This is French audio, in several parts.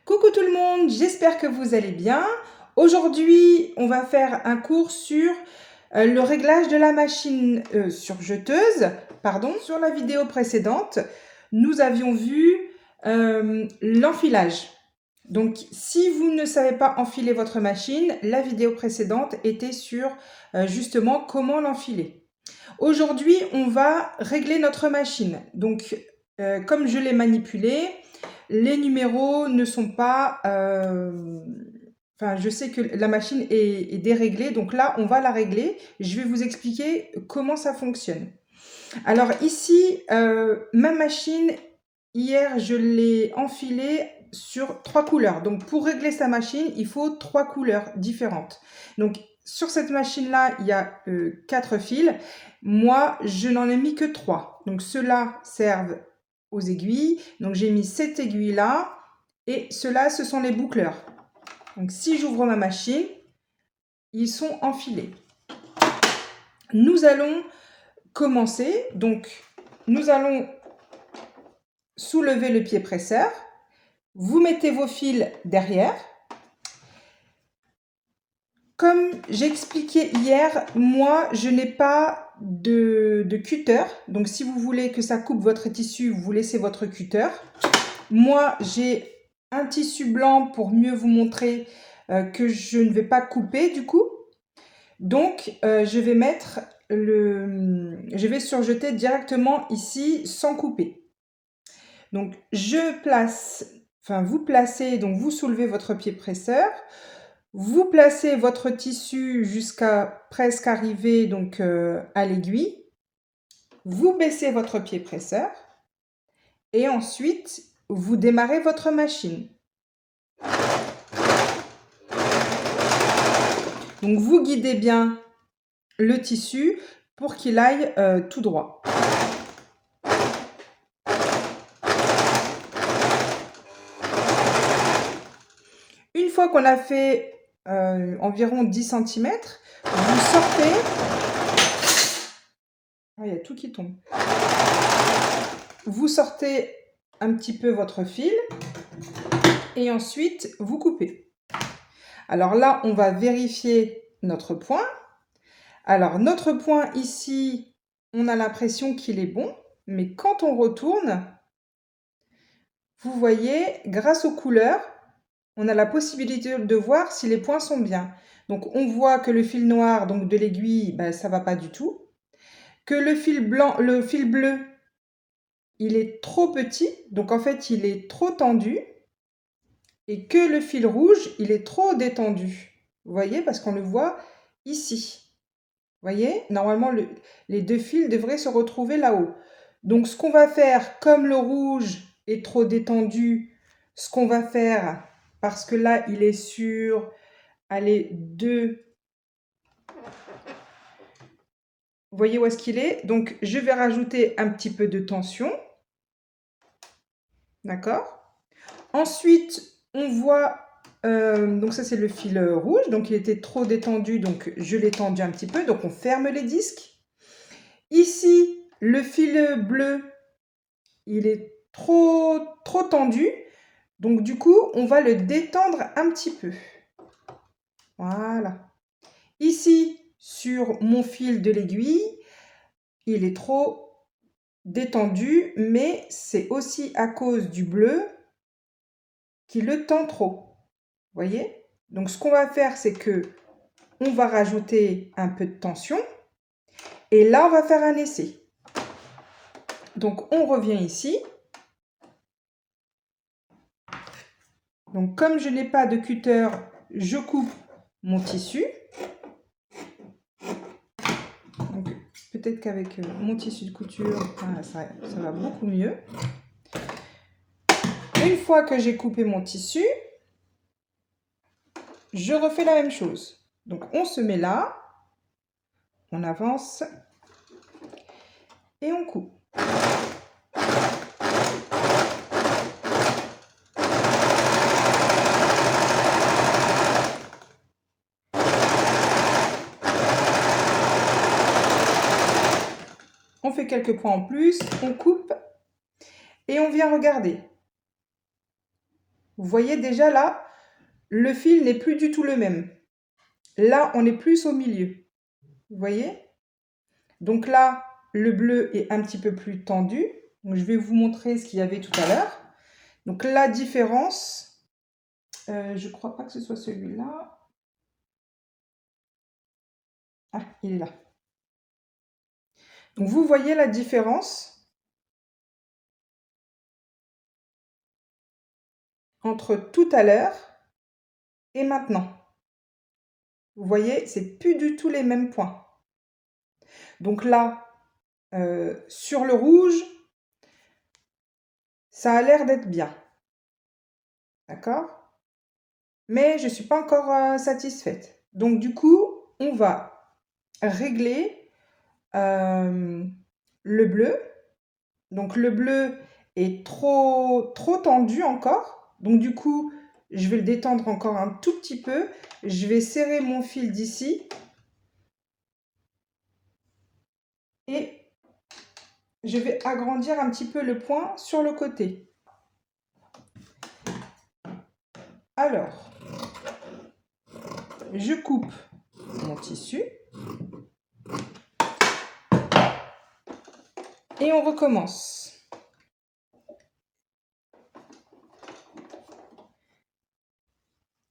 Coucou tout le monde, j'espère que vous allez bien. Aujourd'hui, on va faire un cours sur le réglage de la machine surjeteuse. Sur la vidéo précédente, nous avions vu l'enfilage. Donc, si vous ne savez pas enfiler votre machine, la vidéo précédente était sur justement comment l'enfiler. Aujourd'hui, on va régler notre machine. Donc, comme je l'ai manipulée, les numéros ne sont pas... Enfin, je sais que la machine est déréglée, donc là, on va la régler. Je vais vous expliquer comment ça fonctionne. Alors ici, ma machine, hier, je l'ai enfilée sur 3 couleurs. Donc, pour régler sa machine, il faut 3 couleurs différentes. Donc, sur cette machine-là, il y a 4 fils. Moi, je n'en ai mis que 3. Donc, ceux-là servent aux aiguilles. Donc, j'ai mis cette aiguille-là. Et ceux-là, ce sont les boucleurs. Donc, si j'ouvre ma machine, ils sont enfilés. Nous allons commencer. Donc, nous allons soulever le pied presseur. Vous mettez vos fils derrière. Comme j'ai expliqué hier, moi, je n'ai pas de cutter. Donc, si vous voulez que ça coupe votre tissu, vous laissez votre cutter. Moi, j'ai un tissu blanc pour mieux vous montrer que je ne vais pas couper du coup. Donc, je vais surjeter directement ici sans couper. Donc, vous placez, donc vous soulevez votre pied presseur. Vous placez votre tissu jusqu'à presque arriver donc, à l'aiguille. Vous baissez votre pied presseur. Et ensuite, vous démarrez votre machine. Donc, vous guidez bien le tissu pour qu'il aille tout droit. Une fois qu'on a fait environ 10 cm, vous sortez... Ah, il y a tout qui tombe. Vous sortez un petit peu votre fil et ensuite vous coupez. Alors là, on va vérifier notre point. Alors notre point ici, on a l'impression qu'il est bon, mais quand on retourne, vous voyez, grâce aux couleurs, on a la possibilité de voir si les points sont bien. Donc on voit que le fil noir, donc de l'aiguille, ben, ça ne va pas du tout. Que le fil bleu, il est trop petit, donc en fait il est trop tendu. Et que le fil rouge, il est trop détendu. Vous voyez, parce qu'on le voit ici. Vous voyez, normalement les deux fils devraient se retrouver là-haut. Donc ce qu'on va faire, comme le rouge est trop détendu, ce qu'on va faire, parce que là il est sur, allez, 2. Vous voyez où est-ce qu'il est? Donc je vais rajouter un petit peu de tension. D'accord? Ensuite, on voit, donc ça c'est le fil rouge, donc il était trop détendu, donc je l'ai tendu un petit peu, donc on ferme les disques. Ici, le fil bleu, il est trop tendu, donc du coup, on va le détendre un petit peu. Voilà. Ici, sur mon fil de l'aiguille, il est trop détendu, mais c'est aussi à cause du bleu qui le tend trop. Vous voyez? Donc, ce qu'on va faire, c'est que on va rajouter un peu de tension. Et là, on va faire un essai. Donc, on revient ici. Donc, comme je n'ai pas de cutter, je coupe mon tissu. Donc, peut-être qu'avec mon tissu de couture, ça va beaucoup mieux. Une fois que j'ai coupé mon tissu, je refais la même chose. Donc, on se met là, on avance et on coupe. On fait quelques points en plus, on coupe et on vient regarder. Vous voyez déjà là, le fil n'est plus du tout le même. Là, on est plus au milieu. Vous voyez? Donc là, le bleu est un petit peu plus tendu. Donc, je vais vous montrer ce qu'il y avait tout à l'heure. Donc la différence, je ne crois pas que ce soit celui-là. Ah, il est là. Donc vous voyez la différence entre tout à l'heure et maintenant. Vous voyez, c'est plus du tout les mêmes points. Donc là, sur le rouge, ça a l'air d'être bien. D'accord? Mais je ne suis pas encore satisfaite. Donc du coup, on va régler le bleu. Donc le bleu est trop tendu encore. Donc du coup, je vais le détendre encore un tout petit peu. Je vais serrer mon fil d'ici. Et je vais agrandir un petit peu le point sur le côté. Alors, je coupe mon tissu. Et on recommence.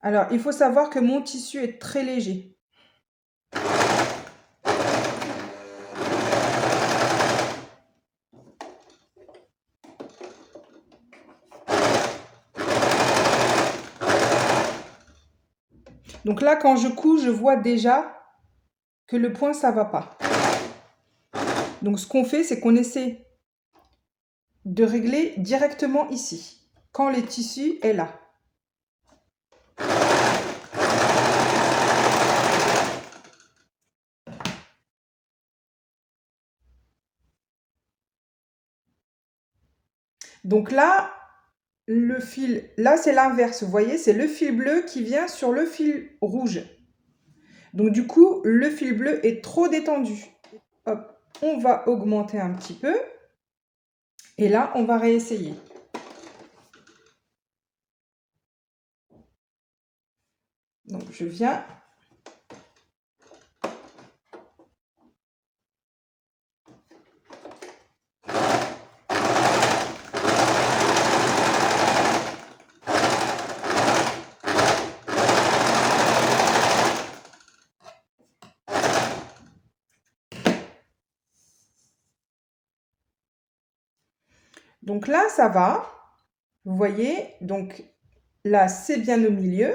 Alors, il faut savoir que mon tissu est très léger. Donc là, quand je couds, je vois déjà que le point, ça va pas. Donc ce qu'on fait, c'est qu'on essaie de régler directement ici, quand le tissu est là. Donc là, le fil, là c'est l'inverse, vous voyez, c'est le fil bleu qui vient sur le fil rouge. Donc du coup, le fil bleu est trop détendu. Hop, on va augmenter un petit peu. Et là, on va réessayer. Donc je viens. Donc là, ça va. Vous voyez, donc là, c'est bien au milieu.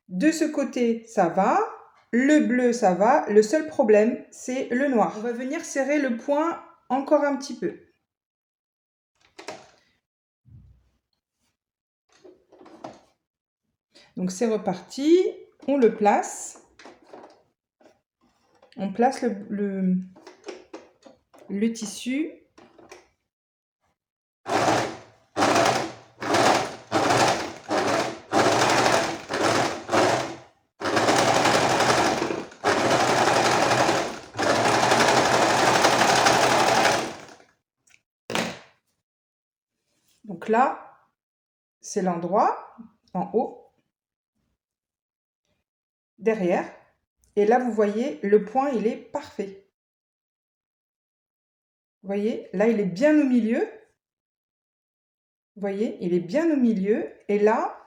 De ce côté, ça va. Le bleu, ça va. Le seul problème, c'est le noir. On va venir serrer le point encore un petit peu. Donc c'est reparti. On le place. On place le tissu. Donc là, c'est l'endroit en haut, derrière. Et là, vous voyez, le point, il est parfait. Vous voyez, là, il est bien au milieu. Vous voyez, il est bien au milieu. Et là,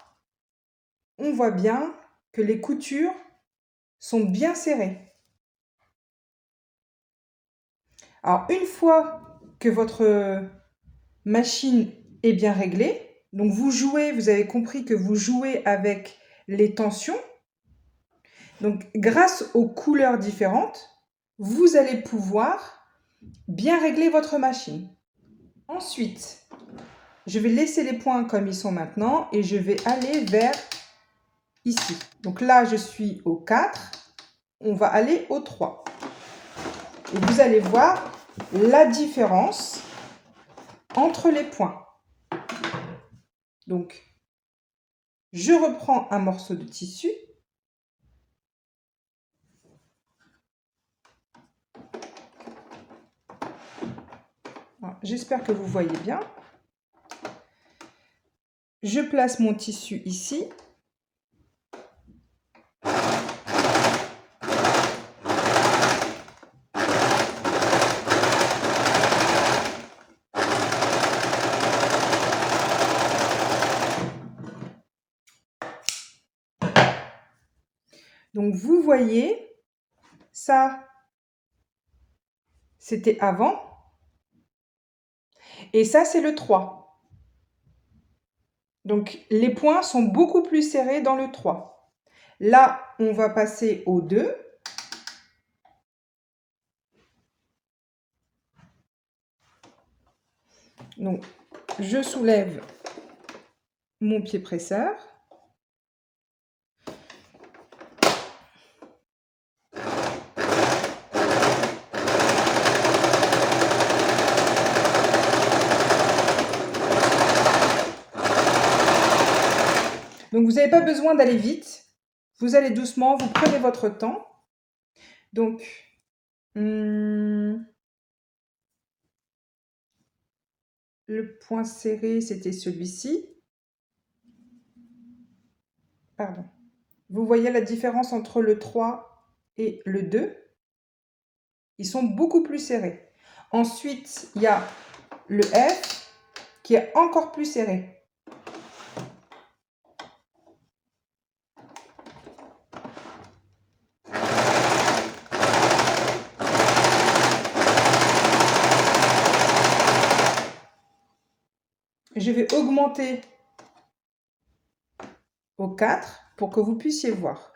on voit bien que les coutures sont bien serrées. Alors, une fois que votre machine est bien réglée, donc vous jouez, vous avez compris que vous jouez avec les tensions. Donc, grâce aux couleurs différentes, vous allez pouvoir bien régler votre machine. Ensuite, je vais laisser les points comme ils sont maintenant et je vais aller vers ici. Donc là, je suis au 4. On va aller au 3. Et vous allez voir la différence entre les points. Donc, je reprends un morceau de tissu. J'espère que vous voyez bien. Je place mon tissu ici. Donc, vous voyez, ça, c'était avant. Et ça, c'est le 3. Donc, les points sont beaucoup plus serrés dans le 3. Là, on va passer au 2. Donc, je soulève mon pied presseur. Donc, vous n'avez pas besoin d'aller vite. Vous allez doucement, vous prenez votre temps. Donc, le point serré, c'était celui-ci. Pardon. Vous voyez la différence entre le 3 et le 2. Ils sont beaucoup plus serrés. Ensuite, il y a le F qui est encore plus serré. Je vais augmenter au 4 pour que vous puissiez voir.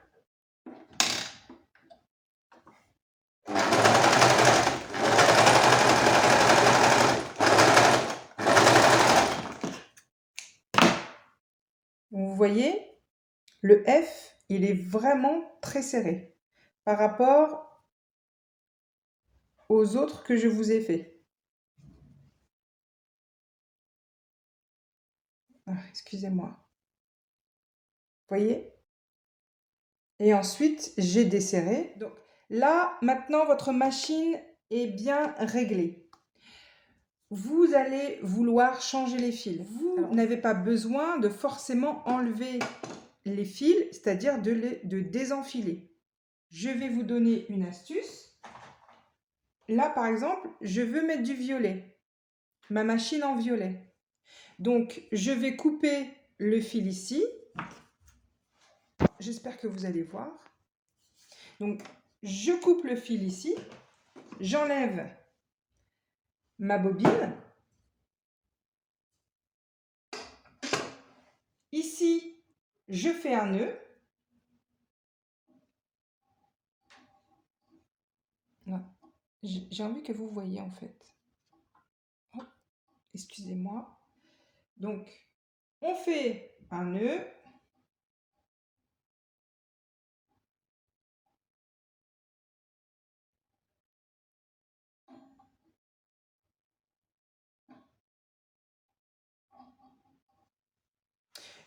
Vous voyez, le F, il est vraiment très serré par rapport aux autres que je vous ai fait. Ah, excusez-moi. Voyez? Et ensuite, j'ai desserré. Donc là, maintenant, votre machine est bien réglée. Vous allez vouloir changer les fils. Vous n'avez pas besoin de forcément enlever les fils, c'est-à-dire de désenfiler. Je vais vous donner une astuce. Là, par exemple, je veux mettre du violet. Ma machine en violet. Donc, je vais couper le fil ici. J'espère que vous allez voir. Donc, je coupe le fil ici. J'enlève ma bobine. Ici, je fais un nœud. J'ai envie que vous voyez en fait. Oh, excusez-moi. Donc, on fait un nœud.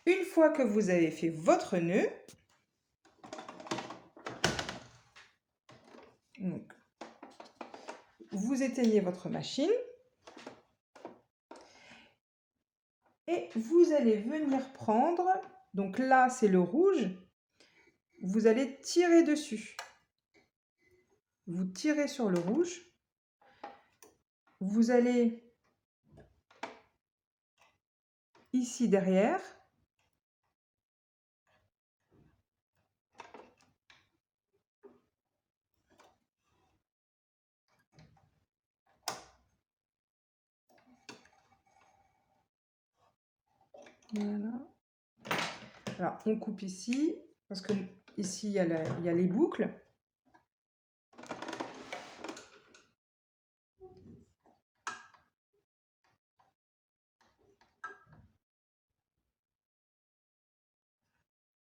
Une fois que vous avez fait votre nœud, donc, vous éteignez votre machine et vous allez venir prendre, donc là c'est le rouge, vous allez tirer dessus. Vous tirez sur le rouge, vous allez ici derrière, voilà. Alors on coupe ici, parce que ici il y a les boucles.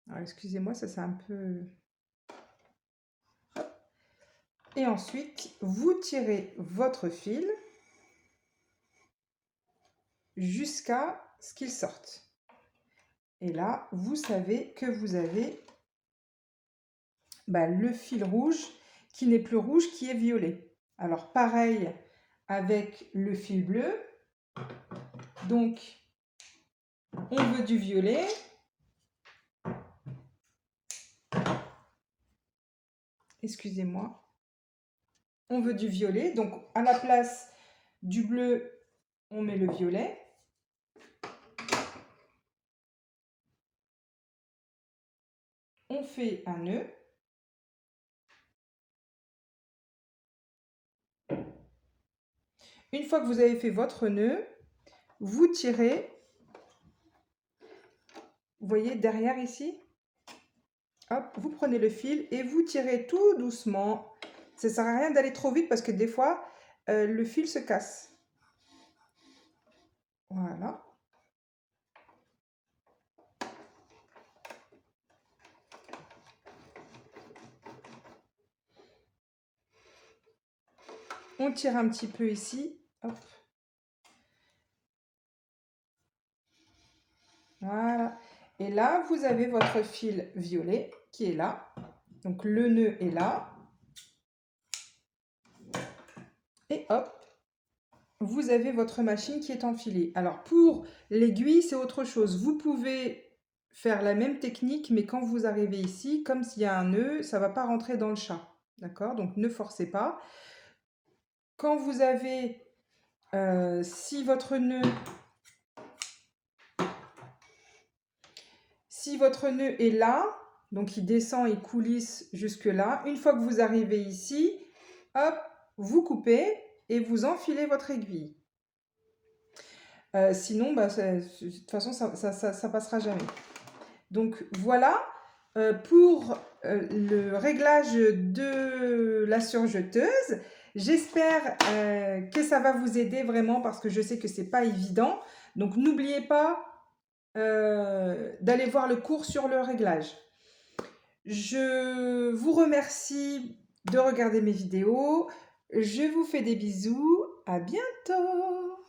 Alors excusez-moi, ça c'est un peu... Et ensuite, vous tirez votre fil jusqu'à ce qu'il sorte. Et là, vous savez que vous avez le fil rouge qui n'est plus rouge, qui est violet. Alors pareil avec le fil bleu. Donc, On veut du violet. Excusez-moi. On veut du violet. Donc, à la place du bleu, on met le violet. On fait un nœud. Une fois que vous avez fait votre nœud, vous tirez, vous voyez derrière ici, hop, vous prenez le fil et vous tirez tout doucement. Ça ne sert à rien d'aller trop vite parce que des fois, le fil se casse. Voilà. On tire un petit peu ici. Hop. Voilà. Et là, vous avez votre fil violet qui est là. Donc, le nœud est là. Et hop, vous avez votre machine qui est enfilée. Alors, pour l'aiguille, c'est autre chose. Vous pouvez faire la même technique, mais quand vous arrivez ici, comme s'il y a un nœud, ça ne va pas rentrer dans le chat. D'accord? Donc, ne forcez pas. Quand vous avez, si votre nœud est là, donc il descend, il coulisse jusque là, une fois que vous arrivez ici, hop, vous coupez et vous enfilez votre aiguille. Sinon, bah, de toute façon, ça passera jamais. Donc voilà pour le réglage de la surjeteuse. J'espère que ça va vous aider vraiment parce que je sais que c'est pas évident. Donc n'oubliez pas d'aller voir le cours sur le réglage. Je vous remercie de regarder mes vidéos. Je vous fais des bisous. À bientôt.